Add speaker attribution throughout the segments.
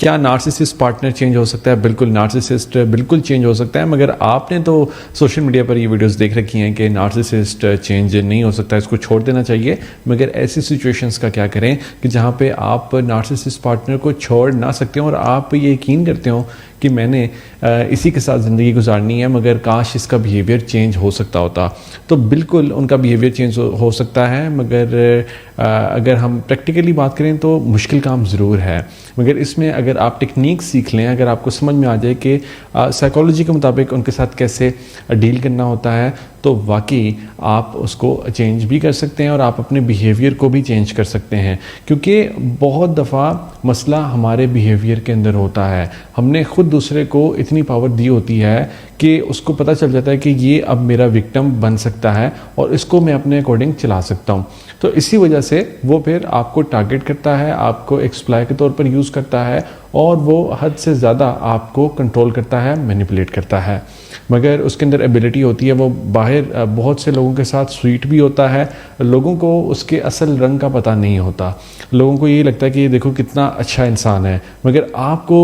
Speaker 1: क्या narcissist partner change हो सकता है? बिल्कुल, नार्सिसिस्ट बिल्कुल चेंज हो सकता है, मगर आपने तो सोशल मीडिया पर ये वीडियोस देख रखी हैं कि नार्सिसिस्ट चेंज नहीं हो सकता, इसको छोड़ देना चाहिए। मगर ऐसी सिचुएशंस का क्या करें कि जहाँ पे आप नार्सिसिस्ट पार्टनर को छोड़ ना सकते हो और आप ये यकीन करते हो कि मैंने इसी के साथ ज़िंदगी गुजारनी है, मगर काश इसका बिहेवियर चेंज हो सकता होता। तो बिल्कुल उनका बिहेवियर चेंज हो सकता है, मगर अगर हम प्रैक्टिकली बात करें तो मुश्किल काम ज़रूर है। मगर इसमें अगर आप टेक्निक सीख लें, अगर आपको समझ में आ जाए कि साइकोलॉजी के मुताबिक उनके साथ कैसे डील करना होता है, तो वाकई आप उसको चेंज भी कर सकते हैं और आप अपने बिहेवियर को भी चेंज कर सकते हैं। क्योंकि बहुत दफ़ा मसला हमारे बिहेवियर के अंदर होता है। हमने खुद दूसरे को इतनी पावर दी होती है कि उसको पता चल जाता है कि ये अब मेरा विक्टिम बन सकता है और इसको मैं अपने अकॉर्डिंग चला सकता हूँ। तो इसी वजह से वो फिर आपको टारगेट करता है, आपको एक्सप्लॉय के तौर पर यूज़ करता है और वो हद से ज़्यादा आपको कंट्रोल करता है, मैनिपुलेट करता है। मगर उसके अंदर एबिलिटी होती है, वो बाहर बहुत से लोगों के साथ स्वीट भी होता है। लोगों को उसके असल रंग का पता नहीं होता। लोगों को ये लगता है कि ये देखो कितना अच्छा इंसान है, मगर आपको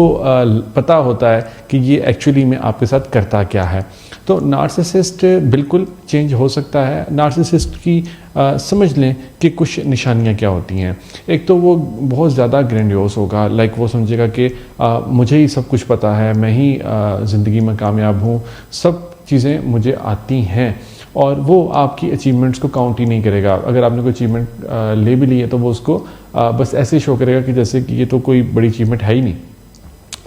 Speaker 1: पता होता है कि ये एक्चुअली में आपके साथ करता क्या है। तो नार्सिसिस्ट बिल्कुल चेंज हो सकता है। नार्सिसिस्ट की समझ लें कि कुछ निशानियां क्या होती हैं। एक तो वो बहुत ज़्यादा ग्रैंडियोस होगा, लाइक वो समझेगा कि मुझे ही सब कुछ पता है, मैं ही ज़िंदगी में कामयाब हूँ, सब चीज़ें मुझे आती हैं, और वो आपकी अचीवमेंट्स को काउंट ही नहीं करेगा। अगर आपने कोई अचीवमेंट ले भी ली है तो वो उसको बस ऐसे शो करेगा कि जैसे कि ये तो कोई बड़ी अचीवमेंट है ही नहीं।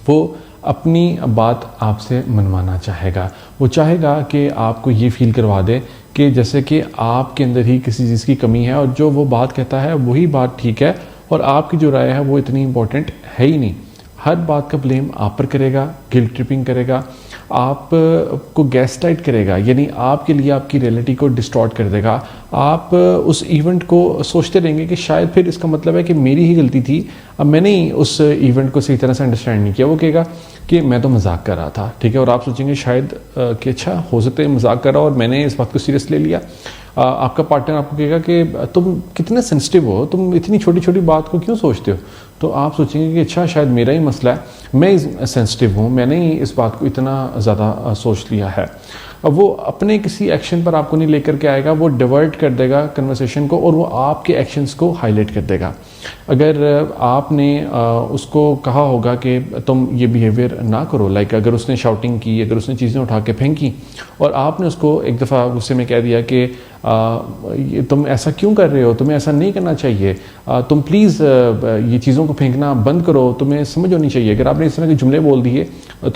Speaker 1: वो अपनी बात आपसे मनवाना चाहेगा। वो चाहेगा कि आपको ये फील करवा दे कि जैसे कि आपके अंदर ही किसी चीज़ की कमी है और जो वो बात कहता है वही बात ठीक है और आपकी जो राय है वो इतनी इम्पोर्टेंट है ही नहीं। हर बात का ब्लेम आप पर करेगा, गिल्ट ट्रिपिंग करेगा, आप को गैसलाइट करेगा, यानी आपके लिए आपकी रियलिटी को डिस्टॉर्ट कर देगा। आप उस इवेंट को सोचते रहेंगे कि शायद फिर इसका मतलब है कि मेरी ही गलती थी, अब मैंने ही उस इवेंट को सही तरह से अंडरस्टैंड नहीं किया। वो कहेगा कि मैं तो मजाक कर रहा था, ठीक है, और आप सोचेंगे शायद कि अच्छा हो सकता है मजाक कर रहा और मैंने इस बात को सीरियस ले लिया। आपका पार्टनर आपको कहेगा कि तुम कितने सेंसिटिव हो, तुम इतनी छोटी छोटी बात को क्यों सोचते हो। तो आप सोचेंगे कि अच्छा शायद मेरा ही मसला है, मैं सेंसिटिव हूँ, मैंने ही इस बात को इतना ज़्यादा सोच लिया है। अब वो अपने किसी एक्शन पर आपको नहीं लेकर के आएगा, वो डिवर्ट कर देगा कन्वर्सेशन को और वो आपके एक्शंस को हाईलाइट कर देगा। अगर आपने उसको कहा होगा कि तुम ये बिहेवियर ना करो, लाइक अगर उसने शाउटिंग की, अगर उसने चीज़ें उठा के फेंकी और आपने उसको एक दफ़ा गुस्से में कह दिया कि तुम ऐसा क्यों कर रहे हो, तुम्हें ऐसा नहीं करना चाहिए, तुम प्लीज़ ये चीज़ों को फेंकना बंद करो, तुम्हें समझ होनी चाहिए। अगर आपने इस तरह के जुमले बोल दिए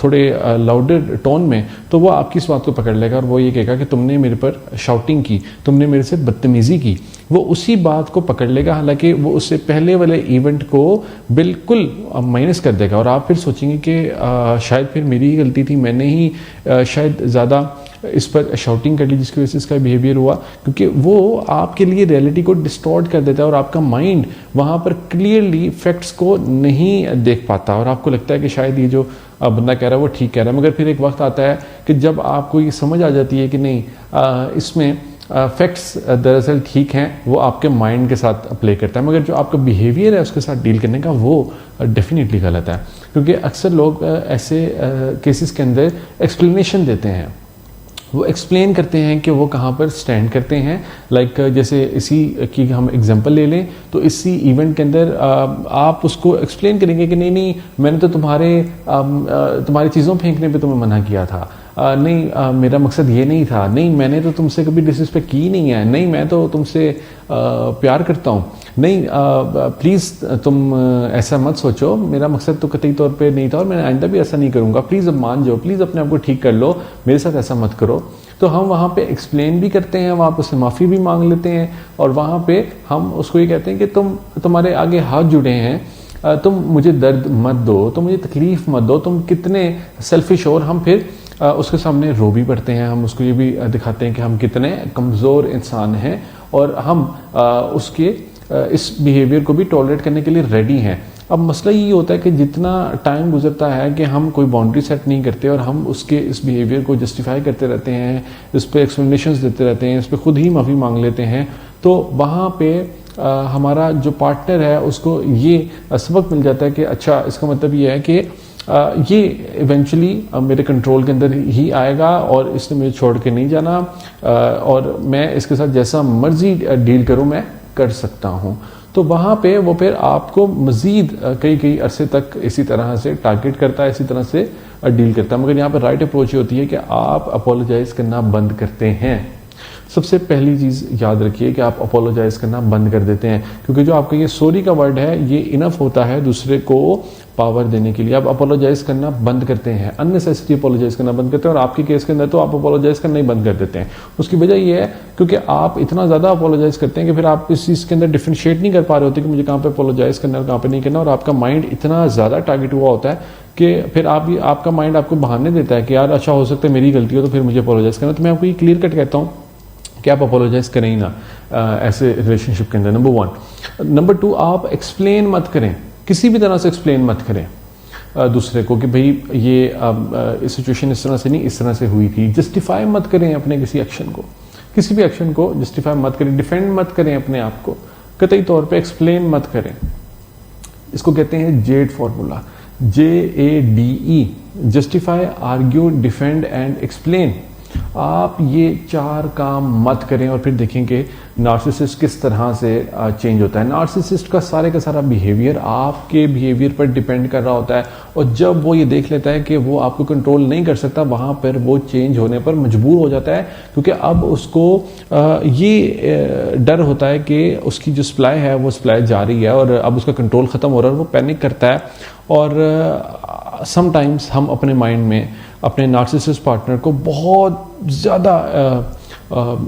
Speaker 1: थोड़े लाउडर टोन में, तो वो आपकी इस बात को पकड़ लेगा और वो ये कहेगा कि तुमने मेरे पर शाउटिंग की, तुमने मेरे से बदतमीज़ी की। वो उसी बात को पकड़ लेगा, हालांकि वो उससे पहले वाले इवेंट को बिल्कुल माइनस कर देगा और आप फिर सोचेंगे कि शायद फिर मेरी ही गलती थी, मैंने ही शायद ज़्यादा इस पर शाउटिंग कर ली जिसकी वजह से इसका बिहेवियर हुआ। क्योंकि वो आपके लिए रियलिटी को डिस्टॉर्ट कर देता है और आपका माइंड वहाँ पर क्लियरली फैक्ट्स को नहीं देख पाता और आपको लगता है कि शायद ये जो बंदा कह रहा है वो ठीक कह रहा है। मगर फिर एक वक्त आता है कि जब आपको ये समझ आ जाती है कि नहीं, इसमें फैक्ट्स दरअसल ठीक हैं, वो आपके माइंड के साथ प्ले करता है, मगर जो आपका बिहेवियर है उसके साथ डील करने का वो डेफिनेटली गलत है। क्योंकि अक्सर लोग ऐसे केसेस के अंदर एक्सप्लेनेशन देते हैं, वो एक्सप्लेन करते हैं कि वो कहाँ पर स्टैंड करते हैं। लाइक जैसे इसी की हम एग्जांपल ले लें तो इसी इवेंट के अंदर आप उसको एक्सप्लेन करेंगे कि नहीं मैंने तो तुम्हारी चीज़ों फेंकने पे तुम्हें मना किया था, नहीं मेरा मकसद ये नहीं था, नहीं मैंने तो तुमसे कभी डिसरिस्पेक्ट की नहीं है, नहीं मैं तो तुमसे प्यार करता हूँ, नहीं प्लीज़ तुम ऐसा मत सोचो, मेरा मकसद तो कतई तौर पे नहीं था और मैं आइंदा भी ऐसा नहीं करूँगा, प्लीज़ अब मान जाओ, प्लीज़ अपने आप को ठीक कर लो, मेरे साथ ऐसा मत करो। तो हम वहाँ पे एक्सप्लेन भी करते हैं, वहाँ पर उससे माफ़ी भी मांग लेते हैं और वहाँ पे हम उसको ये कहते हैं कि तुम्हारे आगे हाथ जुड़े हैं, तुम मुझे दर्द मत दो, तुम मुझे तकलीफ़ मत दो, तुम कितने सेल्फिश हो। और हम फिर उसके सामने रो भी पड़ते हैं, हम उसको ये भी दिखाते हैं कि हम कितने कमज़ोर इंसान हैं और हम उसके इस बिहेवियर को भी टॉलरेट करने के लिए रेडी हैं। अब मसला ये होता है कि जितना टाइम गुजरता है कि हम कोई बाउंड्री सेट नहीं करते और हम उसके इस बिहेवियर को जस्टिफाई करते रहते हैं, इस पर एक्सप्लेनेशंस देते रहते हैं, इस पर खुद ही माफ़ी मांग लेते हैं, तो वहाँ पे हमारा जो पार्टनर है उसको ये सबक मिल जाता है कि अच्छा, इसका मतलब ये है कि ये इवेंचुअली मेरे कंट्रोल के अंदर ही आएगा और इसने मुझे छोड़ के नहीं जाना, और मैं इसके साथ जैसा मर्जी डील करूं मैं कर सकता हूं। तो वहाँ पे वो फिर आपको मज़ीद कई अरसे तक इसी तरह से टारगेट करता है, इसी तरह से डील करता है। मगर यहाँ पर राइट अप्रोच ये होती है कि आप अपोलोजाइज करना बंद करते हैं। सबसे पहली चीज़ याद रखिए कि आप अपोलोजाइज करना बंद कर देते हैं, क्योंकि जो आपका ये सॉरी का वर्ड है ये इनफ होता है दूसरे को पावर देने के लिए। आप अपोलोजाइज करना बंद करते हैं, अननेसेसरी अपोलोजाइज करना बंद करते हैं, और आपके केस के अंदर तो आप अपोलोजाइज करना ही बंद कर देते हैं। उसकी वजह ये है क्योंकि आप इतना ज़्यादा अपोलोजाइज करते हैं कि फिर आप इस चीज़ के अंदर डिफ्रेंशिएट नहीं कर पा रहे होते कि मुझे कहाँ पे अपोलोजाइज करना है, कहाँ पे नहीं करना, और आपका माइंड इतना ज़्यादा टारगेट हुआ होता है कि फिर आपका माइंड आपको बहाने देता है कि यार अच्छा, हो सकता है मेरी गलती हो तो फिर मुझे अपोलोजाइज करना। तो मैं आपको ये क्लियर कट कहता हूँ कि आप अपोलोजाइज करें ही ना ऐसे रिलेशनशिप के अंदर, नंबर 1। नंबर 2, आप एक्सप्लेन मत करें, किसी भी तरह से एक्सप्लेन मत करें दूसरे को कि भाई ये सिचुएशन इस तरह से नहीं, इस तरह से हुई थी। जस्टिफाई मत करें अपने किसी एक्शन को, किसी भी एक्शन को जस्टिफाई मत करें, डिफेंड मत करें अपने आप को, कतई तौर पे एक्सप्लेन मत करें। इसको कहते हैं Z formula, JADE, justify, argue, defend and explain. आप ये 4 काम मत करें और फिर देखेंगे नार्सिसिस्ट किस तरह से चेंज होता है। नार्सिसिस्ट का सारा बिहेवियर आपके बिहेवियर पर डिपेंड कर रहा होता है, और जब वो ये देख लेता है कि वो आपको कंट्रोल नहीं कर सकता, वहाँ पर वो चेंज होने पर मजबूर हो जाता है, क्योंकि अब उसको ये डर होता है कि उसकी जो सप्लाई है वो सप्लाई जा रही है और अब उसका कंट्रोल ख़त्म हो रहा है, और वो पैनिक करता है। और समटाइम्स हम अपने माइंड में अपने नार्सिसिस्ट पार्टनर को बहुत ज़्यादा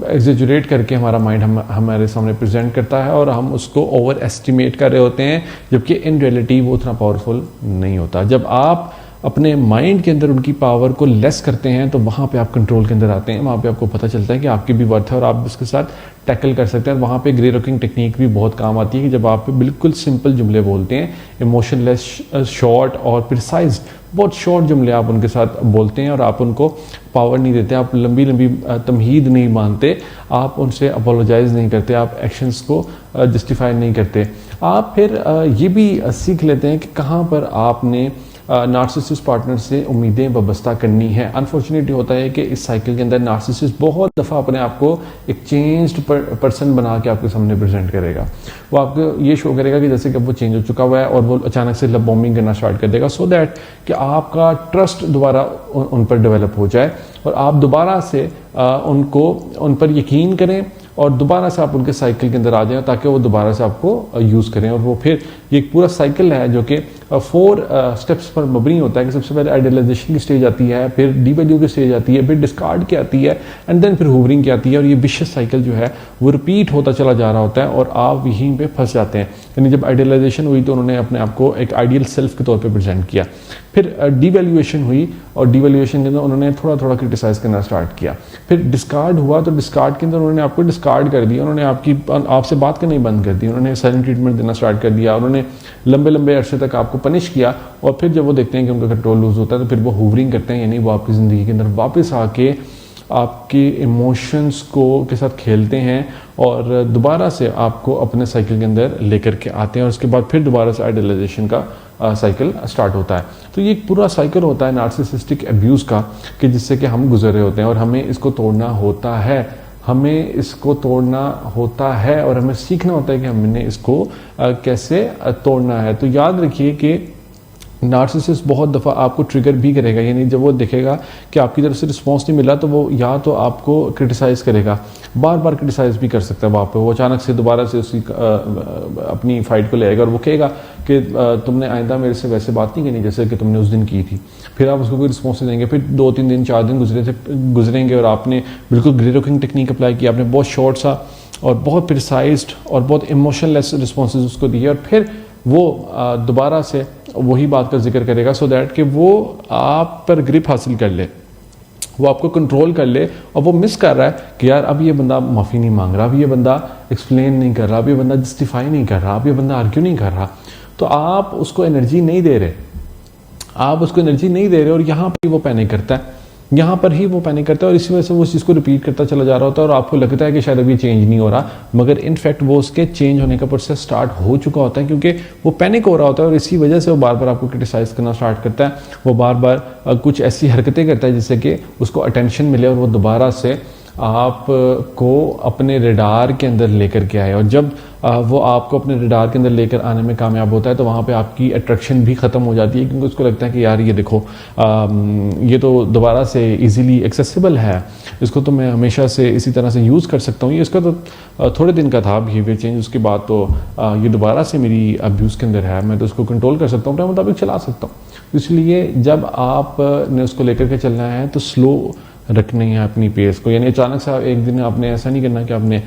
Speaker 1: एग्जेजुरेट करके हमारा माइंड हमारे सामने प्रेजेंट करता है, और हम उसको ओवर एस्टिमेट कर रहे होते हैं, जबकि इन रियलिटी वो उतना पावरफुल नहीं होता। जब आप अपने माइंड के अंदर उनकी पावर को लेस करते हैं तो वहाँ पे आप कंट्रोल के अंदर आते हैं, वहाँ पे आपको पता चलता है कि आपकी भी वर्थ है और आप उसके साथ टैकल कर सकते हैं। वहाँ पे ग्रे रॉकिंग टेक्निक भी बहुत काम आती है कि जब आप बिल्कुल सिंपल जुमले बोलते हैं, इमोशनलेस, शॉर्ट और प्रिसाइज, बहुत शॉर्ट जुमले आप उनके साथ बोलते हैं और आप उनको पावर नहीं देते, आप लंबी तमहीद नहीं मानते, आप उनसे अपोलोजाइज नहीं करते, आप एक्शंस को जस्टिफाई नहीं करते। आप फिर ये भी सीख लेते हैं कि कहाँ पर आपने नार्सिसिस्ट पार्टनर से उम्मीदें वाबस्ता करनी है। अनफॉर्चुनेटली होता है कि इस साइकिल के अंदर नार्सिसिस्ट बहुत दफ़ा अपने आप को एक चेंज्ड पर्सन बना के आपके सामने प्रेजेंट करेगा। वो आपको ये शो करेगा कि जैसे कि वो चेंज हो चुका हुआ है, और वो अचानक से लव बॉम्बिंग करना स्टार्ट कर देगा, सो दैट कि आपका ट्रस्ट दोबारा उन पर डेवलप हो जाए और आप दोबारा से उन पर यकीन करें और दोबारा से आप उनके साइकिल के अंदर आ जाएं, ताकि वो दोबारा से आपको यूज़ करें। और वो फिर ये एक पूरा साइकिल है जो कि 4 स्टेप्स पर मबनी होता है कि सबसे पहले आइडियलाइजेशन की स्टेज आती है, फिर डीवैल्यू की स्टेज आती है, फिर डिस्कार्ड की आती है, एंड देन फिर हूवरिंग की आती है। और ये विशियस साइकिल जो है वो रिपीट होता चला जा रहा होता है और आप यहीं पे फंस जाते हैं। यानी जब आइडियलाइजेशन हुई तो उन्होंने अपने आप को एक आइडियल सेल्फ के तौर पर प्रेजेंट किया, फिर डिवैल्यूएशन हुई और डिवैल्यूएशन के अंदर उन्होंने थोड़ा क्रिटिसाइज करना स्टार्ट किया, फिर डिस्कार्ड हुआ तो डिस्कार्ड के अंदर उन्होंने आपको डिस्कार्ड कर दिया, उन्होंने आपसे बात करना ही बंद कर दी, उन्होंने साइलेंट ट्रीटमेंट देना स्टार्ट कर दिया, उन्होंने लंबे अरसे तक आपको पनिश किया। और फिर जब वो देखते हैं कि उनका कंट्रोल लूज होता है तो फिर वो हूवरिंग करते हैं, यानी वो आपकी ज़िंदगी के अंदर वापस आके आपके इमोशंस के साथ खेलते हैं और दोबारा से आपको अपने साइकिल के अंदर लेकर के आते हैं, और उसके बाद फिर दोबारा से आइडियलाइजेशन का साइकिल स्टार्ट होता है। तो ये एक पूरा साइकिल होता है नार्सिसिस्टिक अब्यूज़ का, कि जिससे कि हम गुजर रहे होते हैं और हमें इसको तोड़ना होता है, हमें इसको तोड़ना होता है और हमें सीखना होता है कि हमने इसको कैसे तोड़ना है। तो याद रखिए कि नार्सिसिस्ट बहुत दफ़ा आपको ट्रिगर भी करेगा, यानी जब वो देखेगा कि आपकी तरफ से रिस्पॉन्स नहीं मिला तो वो या तो आपको क्रिटिसाइज़ करेगा, बार क्रिटिसाइज़ भी कर सकता है वहाँ पे, वो अचानक से दोबारा से उसकी अपनी फाइट को ले आएगा और वो कहेगा कि तुमने आइंदा मेरे से वैसे बात नहीं करनी जैसे कि तुमने उस दिन की थी। फिर आप उसको कोई रिस्पॉन्स नहीं देंगे, फिर 2-3 दिन 4 दिन गुजरेंगे और आपने बिल्कुल ग्रे रॉकिंग टेक्निक अप्लाई किया, आपने बहुत शॉर्ट सा और बहुत प्रिसाइज्ड और बहुत इमोशनलेस रिस्पॉन्सेज उसको दिए, और फिर वो दोबारा से वही बात का जिक्र करेगा, सो दैट कि वो आप पर ग्रिप हासिल कर ले, वो आपको कंट्रोल कर ले। और वो मिस कर रहा है कि यार अब ये बंदा माफ़ी नहीं मांग रहा, अब ये बंदा एक्सप्लेन नहीं कर रहा, अब ये बंदा जस्टिफाई नहीं कर रहा, अब ये बंदा आर्ग्यू नहीं कर रहा। तो आप उसको एनर्जी नहीं दे रहे, और यहाँ पर वो पैनिक करता है, यहाँ पर ही वो पैनिक करता है और इसी वजह से वो उस चीज़ को रिपीट करता चला जा रहा होता है और आपको लगता है कि शायद अभी चेंज नहीं हो रहा, मगर इनफैक्ट वो उसके चेंज होने का प्रोसेस स्टार्ट हो चुका होता है, क्योंकि वो पैनिक हो रहा होता है और इसी वजह से वो बार बार आपको क्रिटिसाइज करना स्टार्ट करता है। वो बार बार कुछ ऐसी हरकतें करता है जिससे कि उसको अटेंशन मिले और वो दोबारा से आपको अपने रडार के अंदर लेकर के आए। और जब वो आपको अपने रडार के अंदर लेकर आने में कामयाब होता है तो वहाँ पे आपकी अट्रैक्शन भी ख़त्म हो जाती है, क्योंकि उसको लगता है कि यार ये देखो ये तो दोबारा से इजीली एक्सेसिबल है, इसको तो मैं हमेशा से इसी तरह से यूज़ कर सकता हूँ, ये इसका तो थोड़े दिन का था बिहेवियर चेंज, उसके बाद तो ये दोबारा से मेरी अब्यूज़ के अंदर है, मैं तो उसको कंट्रोल कर सकता हूँ, अपने मुताबिक चला सकता हूँ। इसलिए जब आपने उसको लेकर के चलना है तो स्लो रखनी है अपनी पेस को, यानी अचानक से एक दिन आपने ऐसा नहीं करना कि आपने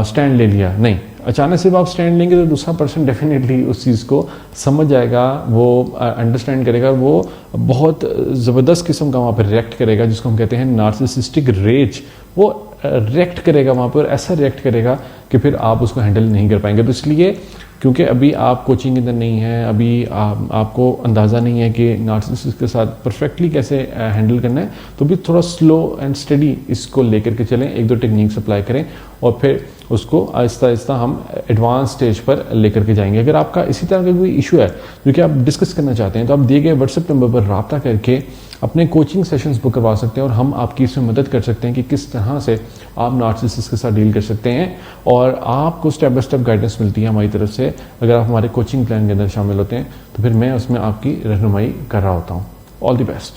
Speaker 1: स्टैंड ले लिया, नहीं, अचानक से आप स्टैंड लेंगे तो दूसरा पर्सन डेफिनेटली उस चीज़ को समझ जाएगा, वो अंडरस्टैंड करेगा, वो बहुत ज़बरदस्त किस्म का वहाँ पर रिएक्ट करेगा, जिसको हम कहते हैं नार्सिसिस्टिक रेज। वो रिएक्ट करेगा वहाँ पर, ऐसा रिएक्ट करेगा कि फिर आप उसको हैंडल नहीं कर पाएंगे। तो इसलिए क्योंकि अभी आप कोचिंग के अंदर नहीं है, अभी आपको अंदाज़ा नहीं है कि नार्सिसिस्ट के साथ परफेक्टली कैसे हैंडल करना है, तो भी थोड़ा स्लो एंड स्टडी इसको लेकर के चलें, एक दो टेक्निक्स अप्लाई करें और फिर उसको आहिस्ता आहिस्ता हम एडवांस स्टेज पर लेकर के जाएंगे। अगर आपका इसी तरह का कोई इशू है जो कि आप डिस्कस करना चाहते हैं तो आप दिए गए व्हाट्सएप नंबर पर रब्ता करके अपने कोचिंग सेशंस बुक करवा सकते हैं और हम आपकी इसमें मदद कर सकते हैं कि किस तरह से आप नार्सिसिस्ट के साथ डील कर सकते हैं, और आपको स्टेप बाय स्टेप गाइडेंस मिलती है हमारी तरफ से। अगर आप हमारे कोचिंग प्लान के अंदर शामिल होते हैं तो फिर मैं उसमें आपकी रहनुमाई कर रहा होता हूँ। All the best.